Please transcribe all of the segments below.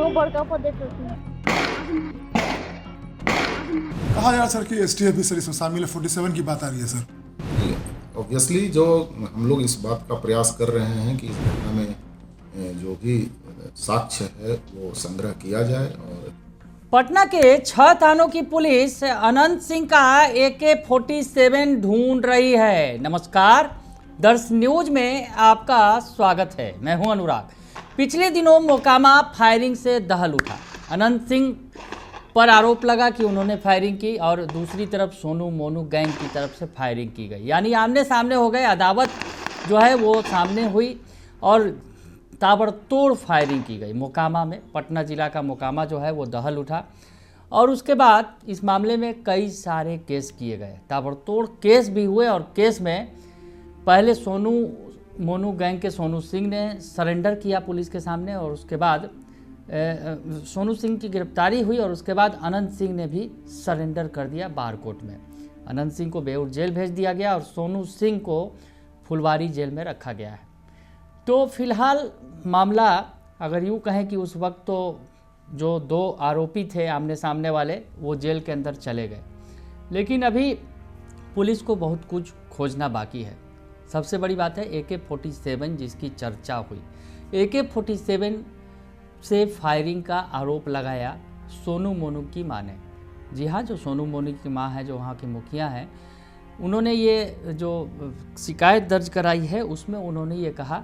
वो बड़का पद है। कहा जा रहा सर कि एसटीएफ भी सर इसमें शामिल है, 47 की बात आ रही है सर। ऑब्वियसली जो हम लोग इस बात का प्रयास कर रहे हैं कि इस घटना में जो भी साक्ष्य है वो संग्रह किया जाए। और पटना के 6 थानों की पुलिस अनंत सिंह का AK-47 ढूंढ रही है। नमस्कार, दर्श न्यूज में आपका स्वागत है। मैं हूं अनुराग। पिछले दिनों मोकामा फायरिंग से दहल उठा। अनंत सिंह पर आरोप लगा कि उन्होंने फायरिंग की और दूसरी तरफ सोनू मोनू गैंग की तरफ से फायरिंग की गई, यानी आमने सामने हो गए। अदावत जो है वो सामने हुई और ताबड़तोड़ फायरिंग की गई मोकामा में। पटना जिला का मोकामा जो है वो दहल उठा और उसके बाद इस मामले में कई सारे केस किए गए, ताबड़तोड़ केस भी हुए। और केस में पहले सोनू मोनू गैंग के सोनू सिंह ने सरेंडर किया पुलिस के सामने और उसके बाद सोनू सिंह की गिरफ्तारी हुई और उसके बाद अनंत सिंह ने भी सरेंडर कर दिया बार कोर्ट में। अनंत सिंह को बेऊर जेल भेज दिया गया और सोनू सिंह को फुलवारी जेल में रखा गया है। तो फिलहाल मामला अगर यूँ कहें कि उस वक्त तो जो 2 आरोपी थे आमने सामने वाले वो जेल के अंदर चले गए, लेकिन अभी पुलिस को बहुत कुछ खोजना बाकी है। सबसे बड़ी बात है AK-47 जिसकी चर्चा हुई। AK-47 से फायरिंग का आरोप लगाया सोनू मोनू की मां ने। जी हाँ, जो सोनू मोनू की मां है, जो वहाँ की मुखिया हैं, उन्होंने ये जो शिकायत दर्ज कराई है उसमें उन्होंने ये कहा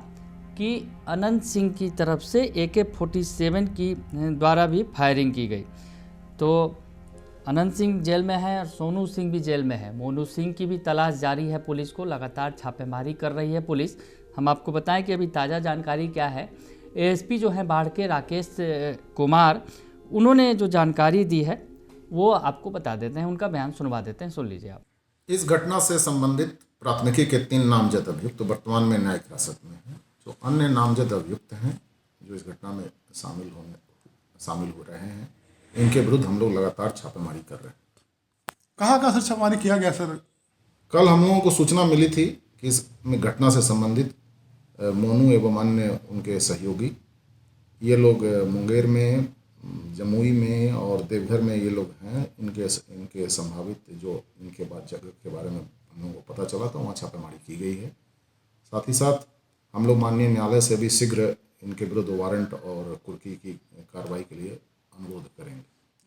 कि अनंत सिंह की तरफ से AK-47 की द्वारा भी फायरिंग की गई। तो अनंत सिंह जेल में है और सोनू सिंह भी जेल में है। मोनू सिंह की भी तलाश जारी है, पुलिस को लगातार छापेमारी कर रही है पुलिस। हम आपको बताएं कि अभी ताज़ा जानकारी क्या है। ASP जो हैं बाढ़ के राकेश कुमार, उन्होंने जो जानकारी दी है वो आपको बता देते हैं, उनका बयान सुनवा देते हैं, सुन लीजिए आप। इस घटना से संबंधित प्राथमिकी के 3 नामजद अभियुक्त वर्तमान में न्यायिक हिरासत में हैं। जो अन्य नामजद अभियुक्त हैं जो इस घटना में शामिल हो रहे हैं, इनके विरुद्ध हम लोग लगातार छापेमारी कर रहे हैं। कहाँ सर छापेमारी किया गया सर? कल हम लोगों को सूचना मिली थी कि इस घटना से संबंधित मोनू एवं अन्य उनके सहयोगी, ये लोग मुंगेर में, जमुई में और देवघर में ये लोग हैं। इनके संभावित जो इनके बाद जगह के बारे में हम लोगों को पता चला था, वहाँ छापेमारी की गई है। साथ ही साथ हम लोग माननीय न्यायालय से भी शीघ्र इनके विरुद्ध वारंट और कुर्की की कार्रवाई के लिए अनुरोध करेंगे।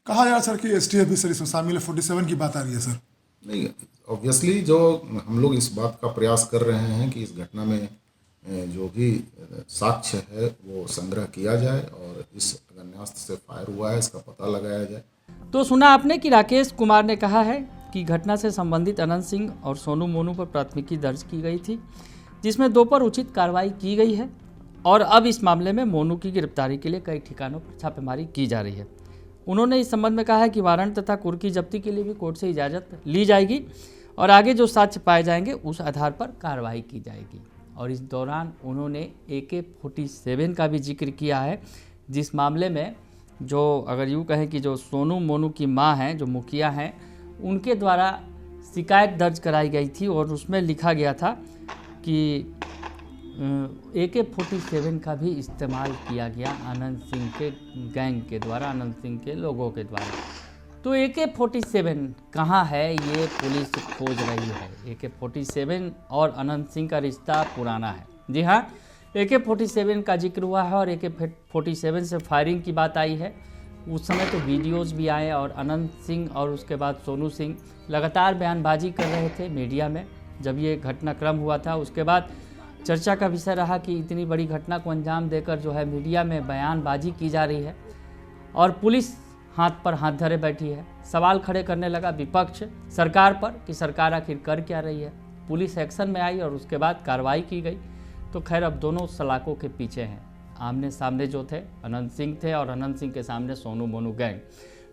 कहा जा रहा सर कि एसटीएफ भी सर इसमें शामिल है, 47 की बात आ रही है सर। नहीं, ऑब्वियसली जो हम लोग इस बात का प्रयास कर रहे हैं कि इस घटना में जो भी साक्ष्य है वो संग्रह किया जाए और इस अग्न्यास्त्र से फायर हुआ है इसका पता लगाया जाए। तो सुना आपने कि राकेश कुमार ने कहा है कि घटना से संबंधित अनंत सिंह और सोनू मोनू पर प्राथमिकी दर्ज की गई थी, जिसमें 2 पर उचित कार्रवाई की गई है और अब इस मामले में मोनू की गिरफ्तारी के लिए कई ठिकानों पर छापेमारी की जा रही है। उन्होंने इस संबंध में कहा है कि वारंट तथा कुर्की जब्ती के लिए भी कोर्ट से इजाज़त ली जाएगी और आगे जो साक्ष्य पाए जाएंगे उस आधार पर कार्रवाई की जाएगी। और इस दौरान उन्होंने AK-47 का भी जिक्र किया है, जिस मामले में जो अगर यूँ कहें कि जो सोनू मोनू की मां हैं, जो मुखिया हैं, उनके द्वारा शिकायत दर्ज कराई गई थी और उसमें लिखा गया था कि AK-47 का भी इस्तेमाल किया गया अनंत सिंह के गैंग के द्वारा, अनंत सिंह के लोगों के द्वारा। तो AK-47 कहाँ है ये पुलिस खोज रही है। AK-47 और अनंत सिंह का रिश्ता पुराना है। जी हाँ, AK-47 का जिक्र हुआ है और AK-47 से फायरिंग की बात आई है। उस समय तो वीडियोस भी आए और अनंत सिंह और उसके बाद सोनू सिंह लगातार बयानबाजी कर रहे थे मीडिया में जब ये घटनाक्रम हुआ था। उसके बाद चर्चा का विषय रहा कि इतनी बड़ी घटना को अंजाम देकर जो है मीडिया में बयानबाजी की जा रही है और पुलिस हाथ पर हाथ धरे बैठी है। सवाल खड़े करने लगा विपक्ष सरकार पर कि सरकार आखिर कर क्या रही है। पुलिस एक्शन में आई और उसके बाद कार्रवाई की गई। तो खैर अब दोनों सलाखों के पीछे हैं। आमने सामने जो थे अनंत सिंह थे और अनंत सिंह के सामने सोनू मोनू गैंग।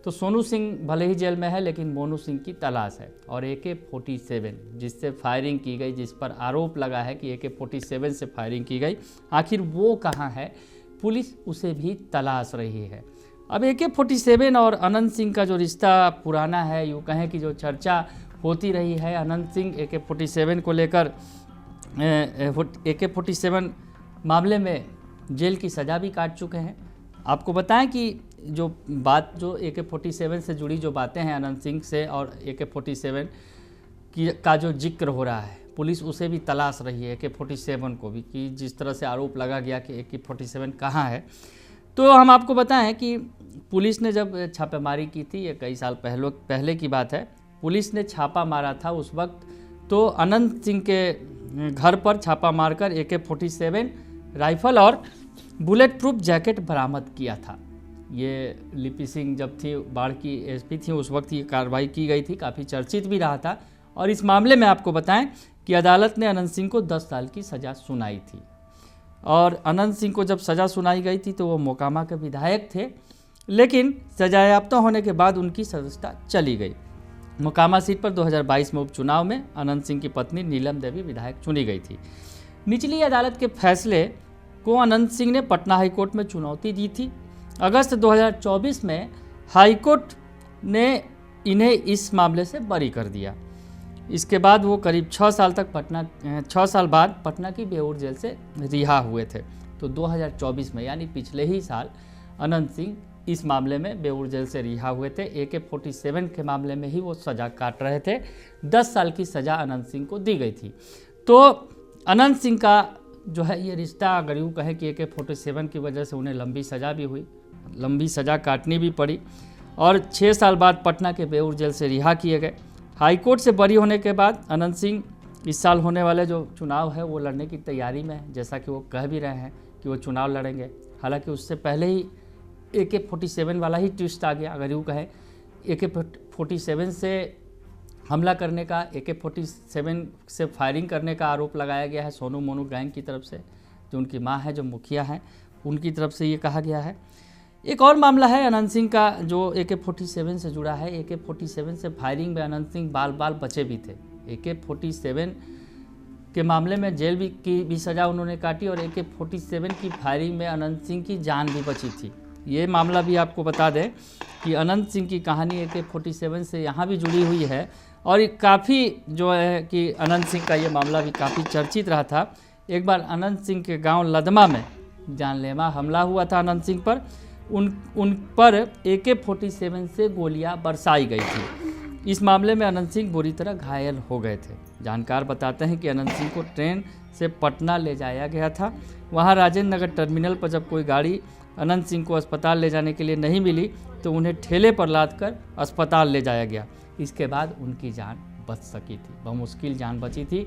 तो सोनू सिंह भले ही जेल में है लेकिन मोनू सिंह की तलाश है। और AK-47 जिससे फायरिंग की गई, जिस पर आरोप लगा है कि AK-47 से फायरिंग की गई, आखिर वो कहाँ है, पुलिस उसे भी तलाश रही है। अब AK-47 और अनंत सिंह का जो रिश्ता पुराना है, यूँ कहें कि जो चर्चा होती रही है, अनंत सिंह AK-47 को लेकर AK-47 मामले में जेल की सज़ा भी काट चुके हैं आपको बताएं कि जो AK-47 से जुड़ी जो बातें हैं अनंत सिंह से और AK-47 का जो जिक्र हो रहा है, पुलिस उसे भी तलाश रही है, AK-47 को भी, कि जिस तरह से आरोप लगा गया कि AK-47 कहाँ है। तो हम आपको बताएं कि पुलिस ने जब छापेमारी की थी, ये कई साल पहले की बात है, पुलिस ने छापा मारा था उस वक्त, तो अनंत सिंह के घर पर छापा मारकर AK-47 राइफल और बुलेट प्रूफ जैकेट बरामद किया था। ये लिपि सिंह जब थी बाढ़ की SP थी, उस वक्त ये कार्रवाई की गई थी, काफ़ी चर्चित भी रहा था। और इस मामले में आपको बताएं कि अदालत ने अनंत सिंह को 10 साल की सज़ा सुनाई थी। और अनंत सिंह को जब सज़ा सुनाई गई थी तो वो मोकामा के विधायक थे, लेकिन सजायाफ्ता होने के बाद उनकी सदस्यता चली गई। मोकामा सीट पर 2022 में उपचुनाव में अनंत सिंह की पत्नी नीलम देवी विधायक चुनी गई थी। निचली अदालत के फैसले को अनंत सिंह ने पटना हाईकोर्ट में चुनौती दी थी। अगस्त 2024 में हाईकोर्ट ने इन्हें इस मामले से बरी कर दिया। इसके बाद वो करीब 6 साल बाद पटना की बेऊर जेल से रिहा हुए थे। तो 2024 में यानी पिछले ही साल अनंत सिंह इस मामले में बेऊर जेल से रिहा हुए थे। AK-47 के मामले में ही वो सज़ा काट रहे थे। 10 साल की सज़ा अनंत सिंह को दी गई थी। तो अनंत सिंह का जो है ये रिश्ता, अगर यूँ कहें कि AK-47 की वजह से उन्हें लंबी सज़ा भी हुई, लंबी सज़ा काटनी भी पड़ी और 6 साल बाद पटना के बेऊर जेल से रिहा किए गए। हाईकोर्ट से बरी होने के बाद अनंत सिंह इस साल होने वाले जो चुनाव है वो लड़ने की तैयारी में है, जैसा कि वो कह भी रहे हैं कि वो चुनाव लड़ेंगे। हालांकि उससे पहले ही AK-47 वाला ही ट्विस्ट आ गया, अगर यूँ कहें। AK-47 से हमला करने का, AK-47 से फायरिंग करने का आरोप लगाया गया है सोनू मोनू गैंग की तरफ से, जो उनकी मां है, जो मुखिया हैं, उनकी तरफ से ये कहा गया है। एक और मामला है अनंत सिंह का जो AK-47 से जुड़ा है। AK-47 से फायरिंग में अनंत सिंह बाल बचे भी थे। AK-47 के मामले में जेल की भी सज़ा उन्होंने काटी और AK-47 की फायरिंग में अनंत सिंह की जान भी बची थी। ये मामला भी आपको बता दें कि अनंत सिंह की कहानी AK-47 से यहाँ भी जुड़ी हुई है और काफ़ी जो है कि अनंत सिंह का ये मामला भी काफ़ी चर्चित रहा था। एक बार अनंत सिंह के गांव लदमा में जानलेवा हमला हुआ था अनंत सिंह पर। उन पर AK-47 से गोलियां बरसाई गई थी। इस मामले में अनंत सिंह बुरी तरह घायल हो गए थे। जानकार बताते हैं कि अनंत सिंह को ट्रेन से पटना ले जाया गया था। वहां राजेंद्र नगर टर्मिनल पर जब कोई गाड़ी अनंत सिंह को अस्पताल ले जाने के लिए नहीं मिली तो उन्हें ठेले पर लादकर अस्पताल ले जाया गया। इसके बाद उनकी जान बच सकी थी, बहुमुश्किल जान बची थी।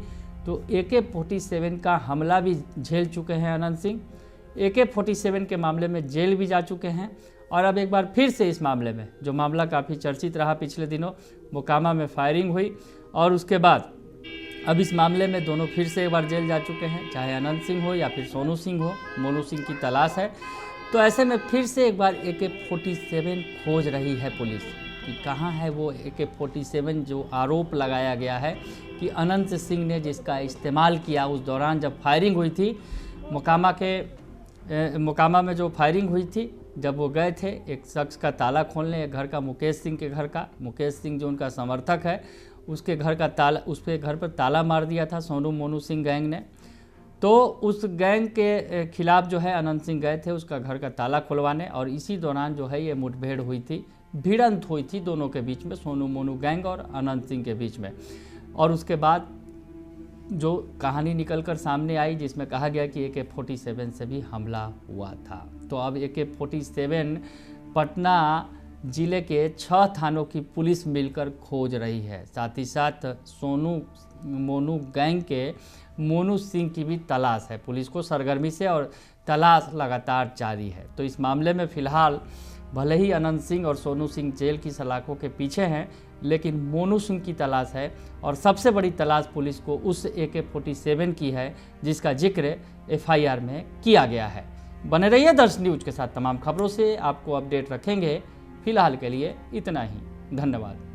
तो AK-47 का हमला भी झेल चुके हैं अनंत सिंह, AK-47 के मामले में जेल भी जा चुके हैं और अब एक बार फिर से इस मामले में, जो मामला काफ़ी चर्चित रहा पिछले दिनों, मोकामा में फायरिंग हुई और उसके बाद अब इस मामले में दोनों फिर से एक बार जेल जा चुके हैं, चाहे अनंत सिंह हो या फिर सोनू सिंह हो। मोनू सिंह की तलाश है। तो ऐसे में फिर से एक बार AK-47 खोज रही है पुलिस कि कहाँ है वो AK-47 जो आरोप लगाया गया है कि अनंत सिंह ने जिसका इस्तेमाल किया उस दौरान जब फायरिंग हुई थी। मोकामा में जो फायरिंग हुई थी, जब वो गए थे एक शख्स का ताला खोलने, एक घर का, मुकेश सिंह के घर का, मुकेश सिंह जो उनका समर्थक है, उसके घर का ताला, उसके घर पर ताला मार दिया था सोनू मोनू सिंह गैंग ने। तो उस गैंग के खिलाफ जो है अनंत सिंह गए थे उसका घर का ताला खुलवाने और इसी दौरान जो है ये मुठभेड़ हुई थी, भिड़ंत हुई थी दोनों के बीच में, सोनू मोनू गैंग और अनंत सिंह के बीच में। और उसके बाद जो कहानी निकलकर सामने आई जिसमें कहा गया कि AK-47 से भी हमला हुआ था। तो अब AK-47 पटना जिले के 6 थानों की पुलिस मिलकर खोज रही है। साथ ही साथ सोनू मोनू गैंग के मोनू सिंह की भी तलाश है पुलिस को सरगर्मी से और तलाश लगातार जारी है। तो इस मामले में फ़िलहाल भले ही अनंत सिंह और सोनू सिंह जेल की सलाखों के पीछे हैं, लेकिन मोनू सिंह की तलाश है और सबसे बड़ी तलाश पुलिस को उस AK-47 की है जिसका जिक्र FIR में किया गया है। बने रहिए दर्श न्यूज के साथ, तमाम खबरों से आपको अपडेट रखेंगे। फिलहाल के लिए इतना ही, धन्यवाद।